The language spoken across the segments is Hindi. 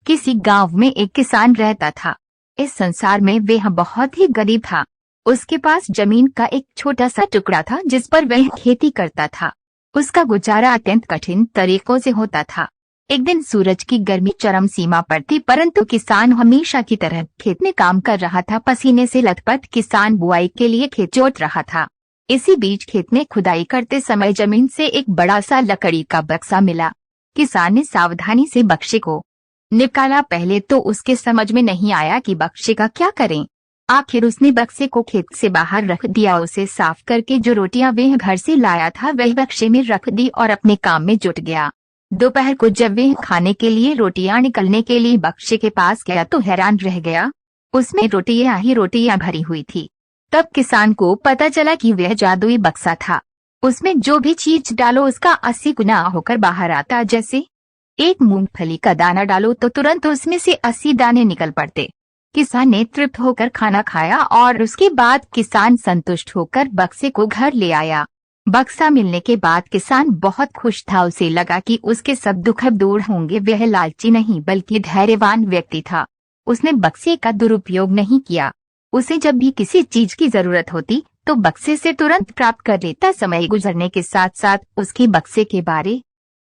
किसी गांव में एक किसान रहता था। इस संसार में वह बहुत ही गरीब था। उसके पास जमीन का एक छोटा सा टुकड़ा था जिस पर वह खेती करता था। उसका गुजारा अत्यंत कठिन तरीकों से होता था। एक दिन सूरज की गर्मी चरम सीमा पर थी, परंतु किसान हमेशा की तरह खेत में काम कर रहा था। पसीने से लथपथ किसान बुआई के लिए खेत जोत रहा था। इसी बीच खेत में खुदाई करते समय जमीन से एक बड़ा सा लकड़ी का बक्सा मिला। किसान ने सावधानी से बक्से को निकाला। पहले तो उसके समझ में नहीं आया कि बक्से का क्या करें। आखिर उसने बक्से को खेत से बाहर रख दिया। उसे साफ करके जो रोटियां वह घर से लाया था वह बक्से में रख दी और अपने काम में जुट गया। दोपहर को जब वह खाने के लिए रोटियां निकलने के लिए बक्से के पास गया तो हैरान रह गया। उसमें रोटियां ही रोटियां भरी हुई थी। तब किसान को पता चला कि वह जादुई बक्सा था। उसमें जो भी चीज डालो उसका 80 गुना होकर बाहर आता। जैसे एक मूंगफली का दाना डालो तो तुरंत उसमें से 80 दाने निकल पड़ते। किसान ने तृप्त होकर खाना खाया और उसके बाद किसान संतुष्ट होकर बक्से को घर ले आया। बक्सा मिलने के बाद किसान बहुत खुश था। उसे लगा कि उसके सब दुख अब दूर होंगे। वह लालची नहीं बल्कि धैर्यवान व्यक्ति था। उसने बक्से का दुरुपयोग नहीं किया। उसे जब भी किसी चीज की जरूरत होती तो बक्से से तुरंत प्राप्त कर लेता। समय गुजरने के साथ साथ उसके बक्से के बारे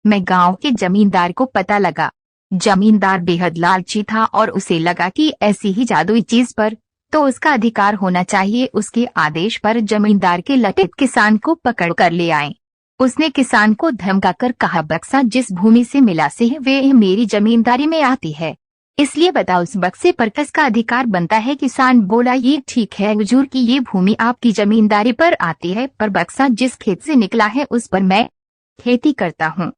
में गांव के जमींदार को पता लगा। जमींदार बेहद लालची था और उसे लगा कि ऐसी ही जादुई चीज पर तो उसका अधिकार होना चाहिए। उसके आदेश पर जमींदार के लटित किसान को पकड़ कर ले आए। उसने किसान को धमकाकर कहा, बक्सा जिस भूमि से मिला से है वे मेरी जमींदारी में आती है, इसलिए बताओ उस बक्से पर किसका अधिकार बनता है। किसान बोला, ये ठीक है हुजूर की ये भूमि आपकी जमींदारी पर आती है, पर बक्सा जिस खेत से निकला है उस पर मैं खेती करता हूँ,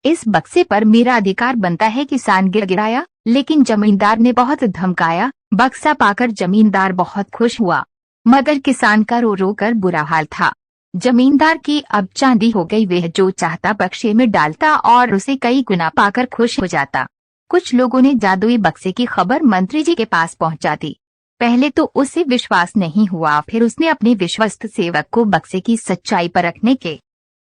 इस बक्से पर मेरा अधिकार बनता है। किसान गिड़गिड़ाया, लेकिन जमींदार ने बहुत धमकाया। बक्सा पाकर जमींदार बहुत खुश हुआ, मगर किसान का रो रो कर बुरा हाल था। जमींदार की अब चांदी हो गई। वह जो चाहता बक्से में डालता और उसे कई गुना पाकर खुश हो जाता। कुछ लोगों ने जादुई बक्से की खबर मंत्री जी के पास पहुंचा दी। पहले तो उसे विश्वास नहीं हुआ, फिर उसने अपने विश्वस्त सेवक को बक्से की सच्चाई परखने के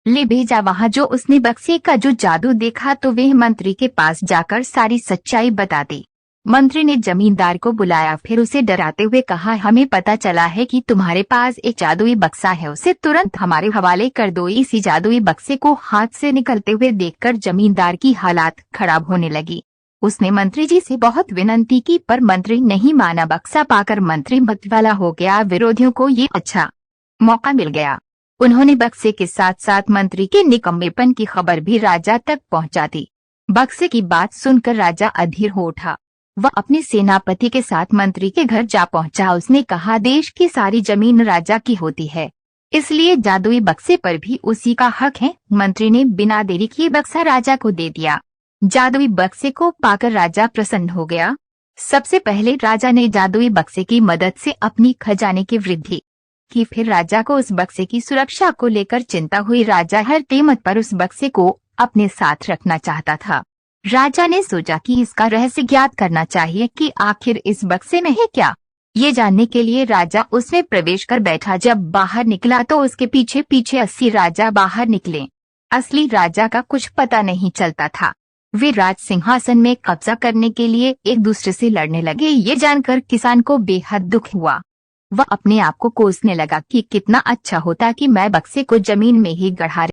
ले भेजा। वहां जो उसने बक्से का जो जादू देखा तो वह मंत्री के पास जाकर सारी सच्चाई बता दी। मंत्री ने जमींदार को बुलाया, फिर उसे डराते हुए कहा, हमें पता चला है कि तुम्हारे पास एक जादुई बक्सा है, उसे तुरंत हमारे हवाले कर दो। इसी जादुई बक्से को हाथ से निकलते हुए देखकर जमींदार की हालात खराब होने लगी। उसने मंत्री जी से बहुत विनती की, पर मंत्री नहीं माना। बक्सा पाकर मंत्री मतवाला हो गया। विरोधियों को ये अच्छा मौका मिल गया। उन्होंने बक्से के साथ साथ मंत्री के निकम्मेपन की खबर भी राजा तक पहुंचा दी। बक्से की बात सुनकर राजा अधीर हो उठा। वह अपने सेनापति के साथ मंत्री के घर जा पहुंचा। उसने कहा, देश की सारी जमीन राजा की होती है, इसलिए जादुई बक्से पर भी उसी का हक है। मंत्री ने बिना देरी किए बक्सा राजा को दे दिया। जादुई बक्से को पाकर राजा प्रसन्न हो गया। सबसे पहले राजा ने जादुई बक्से की मदद से अपनी खजाने की वृद्धि की। फिर राजा को उस बक्से की सुरक्षा को लेकर चिंता हुई। राजा हर कीमत पर उस बक्से को अपने साथ रखना चाहता था। राजा ने सोचा कि इसका रहस्य ज्ञात करना चाहिए कि आखिर इस बक्से में है क्या। ये जानने के लिए राजा उसमें प्रवेश कर बैठा। जब बाहर निकला तो उसके पीछे पीछे 80 राजा बाहर निकले। असली राजा का कुछ पता नहीं चलता था। वे राज सिंहासन में कब्जा करने के लिए एक दूसरे से लड़ने लगे। ये जानकर किसान को बेहद दुख हुआ। वह अपने आप को कोसने लगा कि कितना अच्छा होता कि मैं बक्से को जमीन में ही गड़ा